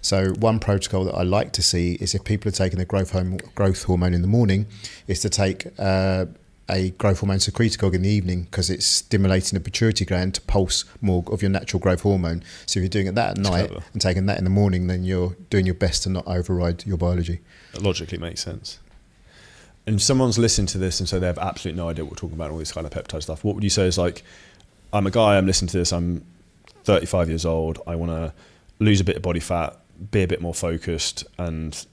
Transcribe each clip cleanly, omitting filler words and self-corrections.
So one protocol that I like to see is if people are taking the growth hormone in the morning, is to take a growth hormone secretagogue in the evening, because it's stimulating the pituitary gland to pulse more of your natural growth hormone. So if you're doing it that at night and taking that in the morning, then you're doing your best to not override your biology. It logically makes sense. And if someone's listening to this and so they have absolutely no idea what we're talking about, all this kind of peptide stuff, what would you say is like, I'm a guy, I'm listening to this, I'm 35 years old, I want to lose a bit of body fat, be a bit more focused, and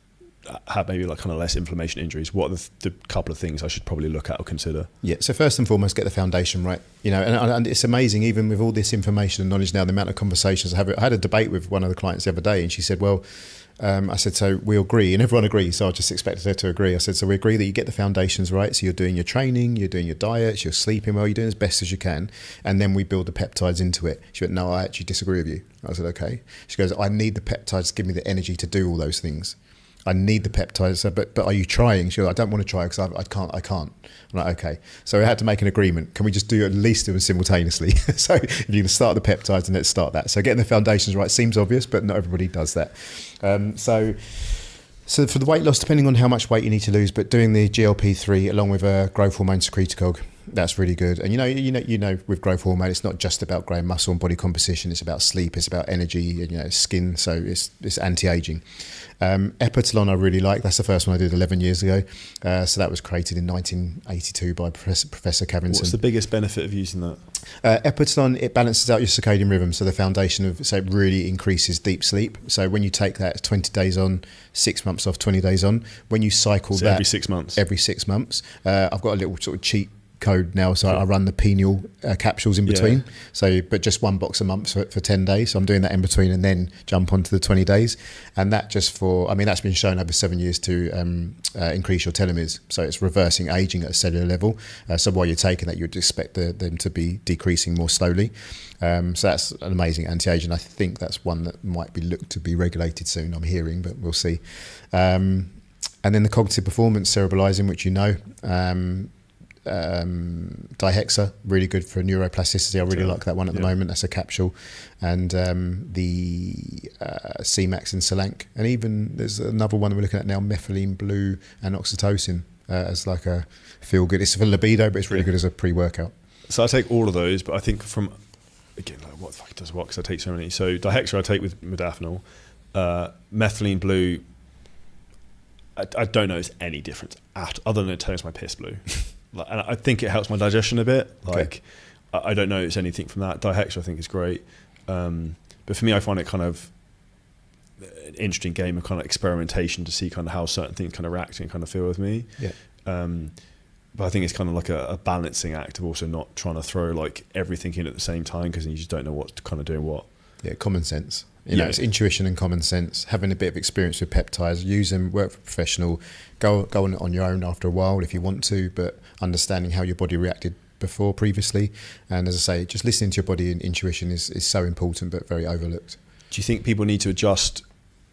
have maybe like kind of less inflammation, injuries? What are the couple of things I should probably look at or consider? Yeah, so first and foremost, get the foundation right. You know, and it's amazing, even with all this information and knowledge now, the amount of conversations I have. I had a debate with one of the clients the other day, and she said, well, I said, so we agree, and everyone agrees, so I just expected her to agree. I said, so we agree that you get the foundations right, so you're doing your training, you're doing your diets, you're sleeping well, you're doing as best as you can, and then we build the peptides into it. She went, no, I actually disagree with you. I said, okay. She goes, I need the peptides to give me the energy to do all those things. I need the peptides, but are you trying? She goes, I don't want to try because I can't. I'm like, okay. So we had to make an agreement. Can we just do at least them simultaneously? So if you can start the peptides, and let's start that. So getting the foundations right seems obvious, but not everybody does that. So for the weight loss, depending on how much weight you need to lose, but doing the GLP-3 along with a growth hormone secretagogue, that's really good. And you know, with growth hormone, it's not just about growing muscle and body composition. It's about sleep. It's about energy. Skin. So it's anti-aging. Epitalon I really like. That's the first one I did 11 years ago. So that was created in 1982 by Professor Cavinson. What's the biggest benefit of using that? Epitalon, it balances out your circadian rhythm. So the foundation so it really increases deep sleep. So when you take that 20 days on, 6 months off, 20 days on, when you cycle that every 6 months. Every 6 months. I've got a little sort of cheat code now, so I run the pineal capsules in between. Yeah. So, but just one box a month for 10 days. So I'm doing that in between, and then jump onto the 20 days. And that just that's been shown over 7 years to increase your telomeres. So it's reversing aging at a cellular level. So while you're taking that, you'd expect them to be decreasing more slowly. So that's an amazing anti-aging. I think that's one that might be looked to be regulated soon, I'm hearing, but we'll see. And then the cognitive performance, cerebralizing, which dihexa, really good for neuroplasticity. I really like that one at the moment. That's a capsule. And the C-Max and Solank, and even there's another one that we're looking at now, methylene blue and oxytocin, as like a feel good. It's for libido, but it's really good as a pre-workout. So I take all of those, but I think again, like what the fuck does what? Because I take so many. So dihexa I take with modafinil. Methylene blue, I don't notice any difference other than it turns my piss blue. And I think it helps my digestion a bit. Like, okay. I don't notice anything from that. Dihexa I think is great. But for me, I find it kind of an interesting game of kind of experimentation to see kind of how certain things kind of react and kind of feel with me. Yeah. But I think it's kind of like a balancing act of also not trying to throw like everything in at the same time, because then you just don't know what's kind of doing what. Yeah, common sense. You know, it's intuition and common sense. Having a bit of experience with peptides, use them, work for a professional, go on your own after a while if you want to, but understanding how your body reacted previously. And as I say, just listening to your body and intuition is so important, but very overlooked. Do you think people need to adjust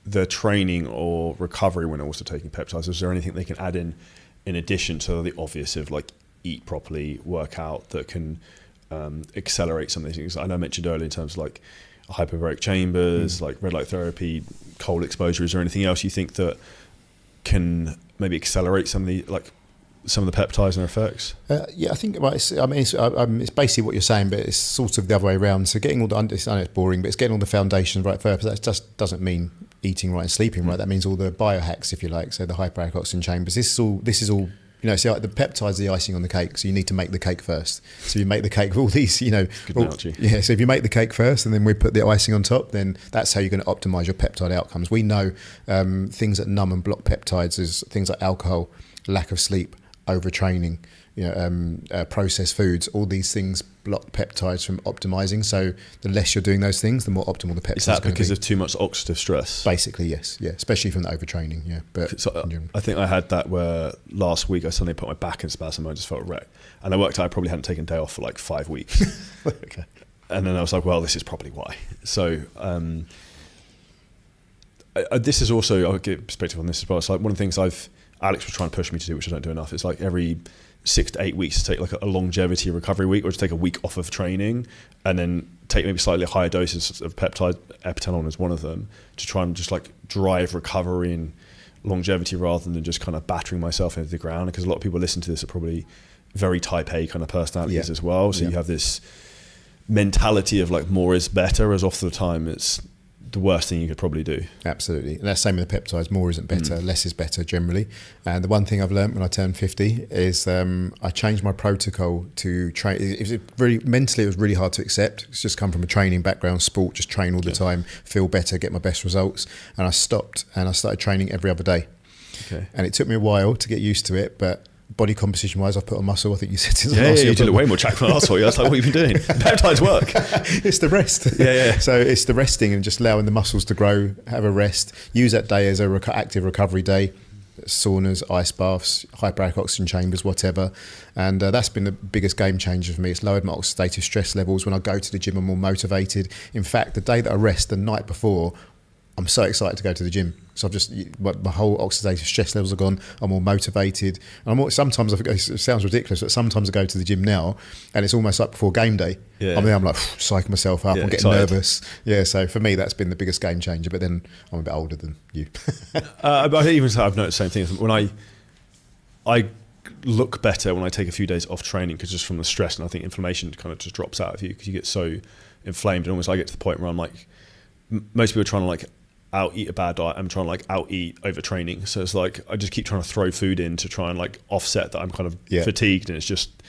their training or recovery when also taking peptides? Is there anything they can add in addition to the obvious of like eat properly, work out, that can accelerate some of these things? I know I mentioned earlier in terms of like hyperbaric chambers, like red light therapy, cold exposure. Is there anything else you think that can maybe accelerate some of the peptides and their effects? I think it's basically what you're saying, but it's sort of the other way around. So getting all I know it's boring, but it's getting all the foundations right first. That just doesn't mean eating right and sleeping right. That means all the biohacks, if you like. So the hyperbaric oxygen chambers. This is all. You know, so like the peptides are the icing on the cake, so you need to make the cake first. So you make the cake with all these, you know. Good analogy. Yeah, so if you make the cake first and then we put the icing on top, then that's how you're going to optimise your peptide outcomes. We know things that numb and block peptides is things like alcohol, lack of sleep, overtraining, processed foods. All these things block peptides from optimizing. So the less you're doing those things, the more optimal the peptides. Is that because of too much oxidative stress? Basically, yes. Yeah, especially from the overtraining. Yeah, but so, I think I had that where last week I suddenly put my back in spasm and I just felt wrecked. And I worked out I probably hadn't taken a day off for like 5 weeks. Okay. And then I was like, well, this is probably why. So this is also, I'll get perspective on this as well. It's like one of the things Alex was trying to push me to do, which I don't do enough. It's like every 6 to 8 weeks to take like a longevity recovery week, or to take a week off of training and then take maybe slightly higher doses of peptide. Epitalon is one of them, to try and just like drive recovery and longevity rather than just kind of battering myself into the ground. Because a lot of people listen to this are probably very type A kind of personalities as well. So you have this mentality of like more is better, as often the time it's the worst thing you could probably do. Absolutely. And that's the same with the peptides. More isn't better, less is better generally. And the one thing I've learned when I turned 50 is I changed my protocol to train. Mentally, it was really hard to accept. It's just come from a training background, sport, just train all the time, feel better, get my best results. And I stopped and I started training every other day. Okay. And it took me a while to get used to it, but body composition wise, I've put on muscle. I think you said it. You did it way more jack than last for you. I was like, what have you been doing? Peptides work. It's the rest. So it's the resting and just allowing the muscles to grow, have a rest, use that day as a active recovery day, saunas, ice baths, hyperbaric oxygen chambers, whatever. And that's been the biggest game changer for me. It's lowered my oxidative stress levels. When I go to the gym, I'm more motivated. In fact, the day that I rest, the night before, I'm so excited to go to the gym. So I've just, my whole oxidative stress levels are gone. I'm more motivated. And sometimes, it sounds ridiculous, but sometimes I go to the gym now and it's almost like before game day. I'm like psyching myself up. I'm getting nervous. So for me, that's been the biggest game changer. But then I'm a bit older than you. But I even say I've noticed the same thing. When I look better when I take a few days off training, because just from the stress, and I think inflammation kind of just drops out of you because you get so inflamed. And almost I get to the point where I'm like, most people are trying to like out eat a bad diet. I'm trying to like out eat over training. So it's like I just keep trying to throw food in to try and like offset that I'm kind of fatigued, and it's just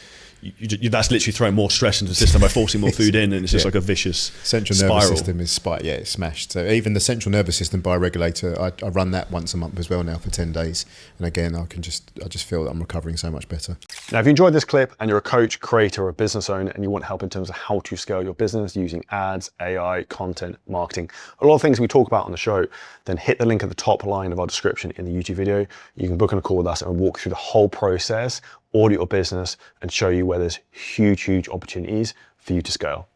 that's literally throwing more stress into the system by forcing more food in, and it's just like a vicious central spiral. Nervous system is it's smashed. So even the central nervous system bioregulator, I run that once a month as well now for 10 days, and again I just feel that I'm recovering so much better. Now, if you enjoyed this clip and you're a coach, creator, or a business owner and you want help in terms of how to scale your business using ads, AI, content, marketing, a lot of things we talk about on the show, then hit the link at the top line of our description in the YouTube video. You can book on a call with us and walk through the whole process, audit your business, and show you where there's huge opportunities for you to scale.